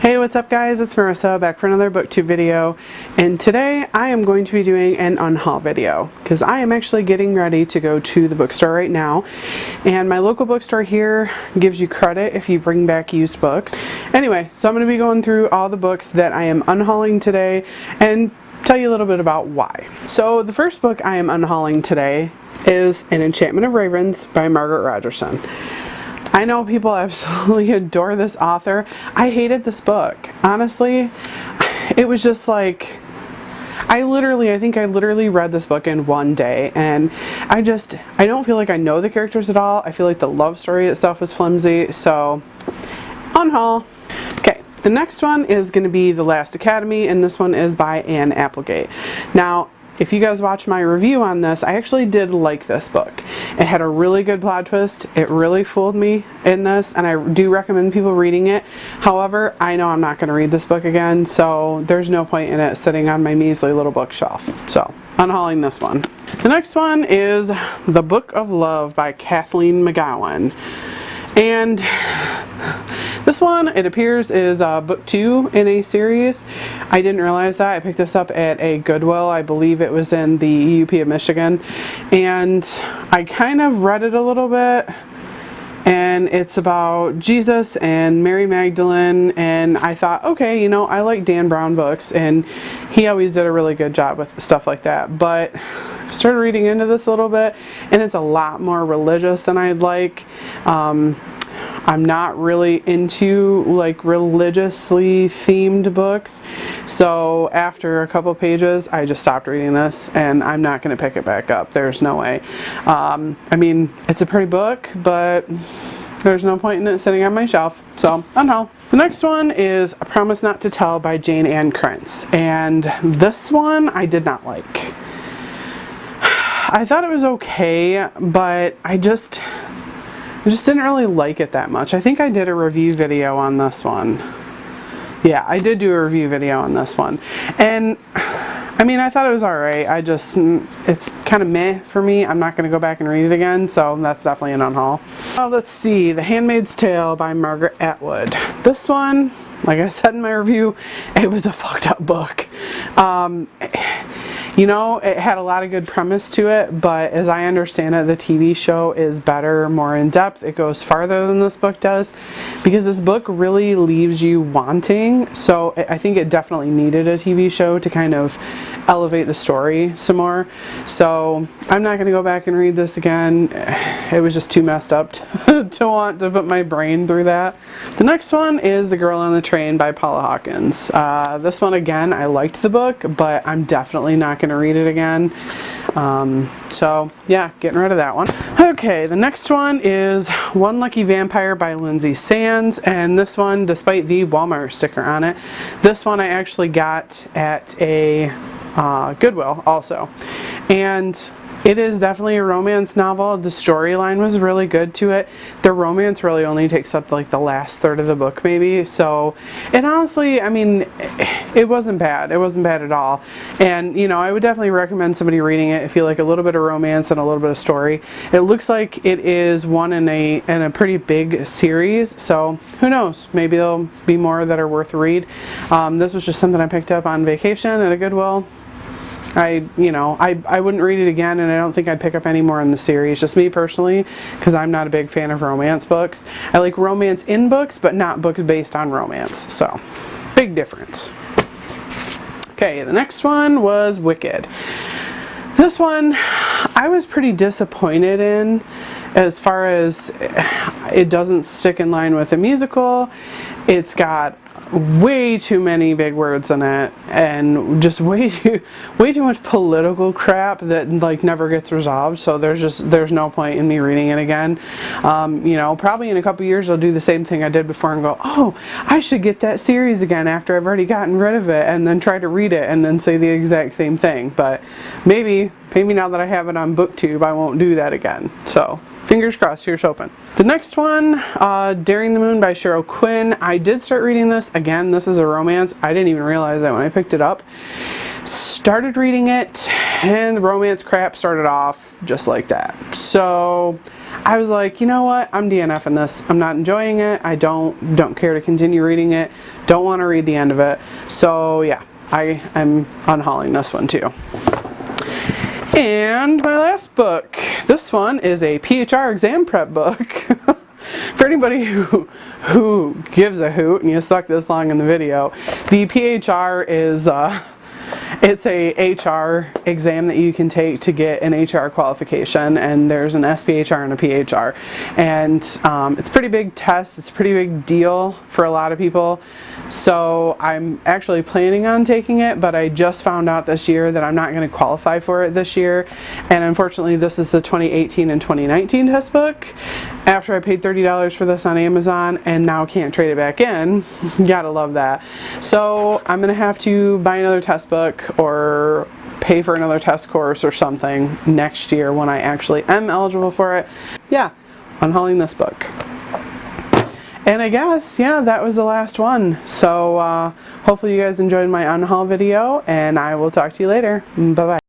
Hey, what's up guys? It's Marissa back for another booktube video, and today I am going to be doing an unhaul video because I am actually getting ready to go to the bookstore right now, and my local bookstore here gives you credit if you bring back used books. Anyway, so I'm going to be going through all the books that I am unhauling today and tell you a little bit about why. So the first book I am unhauling today is An Enchantment of Ravens by Margaret Rodgerson. I know people absolutely adore this author. I hated this book. Honestly, it was just like, I think I literally read this book in one day, and I don't feel like I know the characters at all. I feel like the love story itself was flimsy, so unhaul. Okay, the next one is going to be The Last Academy, and this one is by Applegate. Now, if you guys watch my review on this, I actually did like this book. It had a really good plot twist. It really fooled me in this, and I do recommend people reading it. However, I know I'm not going to read this book again, so there's no point in it sitting on my measly little bookshelf. So, unhauling this one. The next one is The Book of Love by Kathleen McGowan. And this one, it appears, is book 2 in a series. I didn't realize that. I picked this up at a Goodwill. I believe it was in the UP of Michigan. And I kind of read it a little bit. And it's about Jesus and Mary Magdalene. And I thought, okay, you know, I like Dan Brown books. And he always did a really good job with stuff like that. But I started reading into this a little bit. And it's a lot more religious than I'd like. I'm not really into like religiously themed books, so after a couple pages I just stopped reading this, and I'm not going to pick it back up. There's no way. I mean, it's a pretty book, but there's no point in it sitting on my shelf, so unhaul. The next one is A Promise Not to Tell by Jayne and Krentz, and this one I did not like. I thought it was okay, but I just didn't really like it that much. I think I did a review video on this one. Yeah, I did do a review video on this one. And, I mean, I thought it was alright. It's kind of meh for me. I'm not going to go back and read it again, so that's definitely an unhaul. Let's see, The Handmaid's Tale by Margaret Atwood. This one, like I said in my review, it was a fucked up book. You know, it had a lot of good premise to it, but as I understand it, the TV show is better, more in depth. It goes farther than this book does, because this book really leaves you wanting. So I think it definitely needed a TV show to kind of elevate the story some more. So I'm not going to go back and read this again. It was just too messed up to want to put my brain through that. The next one is The Girl on the Train by Paula Hawkins. This one, again, I liked the book, but I'm definitely not going to read it again. So yeah, getting rid of that one. Okay, the next one is One Lucky Vampire by Lyndsay, and this one, despite the Walmart sticker on it, this one I actually got at a Goodwill also, and it is definitely a romance novel. The storyline was really good to it. The romance really only takes up like the last third of the book maybe. So, and honestly, I mean, it wasn't bad. It wasn't bad at all. And, you know, I would definitely recommend somebody reading it if you like a little bit of romance and a little bit of story. It looks like it is one in a pretty big series. So, who knows? Maybe there'll be more that are worth a read. This was just something I picked up on vacation at a Goodwill. I wouldn't read it again, and I don't think I'd pick up any more in the series, just me personally, because I'm not a big fan of romance books. I like romance in books, but not books based on romance, so big difference. Okay, the next one was Wicked. This one I was pretty disappointed in, as far as it doesn't stick in line with a musical. It's got way too many big words in it, and just way too much political crap that like never gets resolved. So there's no point in me reading it again. You know, probably in a couple years I'll do the same thing I did before and go, oh, I should get that series again after I've already gotten rid of it, and then try to read it and then say the exact same thing. But maybe now that I have it on BookTube, I won't do that again. So fingers crossed, here's hoping. The next one, Daring the Moon by Sherrill Quinn. I did start reading this. Again, this is a romance. I didn't even realize that when I picked it up. started reading it, and the romance crap started off just like that. So I was like, you know what, I'm DNFing this. I'm not enjoying it. I don't care to continue reading it. Don't want to read the end of it. So yeah, I'm unhauling this one too. And my last book. This one is a PHR exam prep book. For anybody who gives a hoot and you stuck this long in the video, the PHR is it's a HR exam that you can take to get an HR qualification, and there's an SPHR and a PHR, and it's a pretty big test. It's a pretty big deal for a lot of people. So I'm actually planning on taking it, but I just found out this year that I'm not going to qualify for it this year, and unfortunately this is the 2018 and 2019 test book. After I paid $30 for this on Amazon and now can't trade it back in. Gotta love that. So I'm gonna have to buy another test book or pay for another test course or something next year when I actually am eligible for it. Yeah, unhauling this book. And I guess, yeah, that was the last one. So hopefully you guys enjoyed my unhaul video, and I will talk to you later. Bye-bye.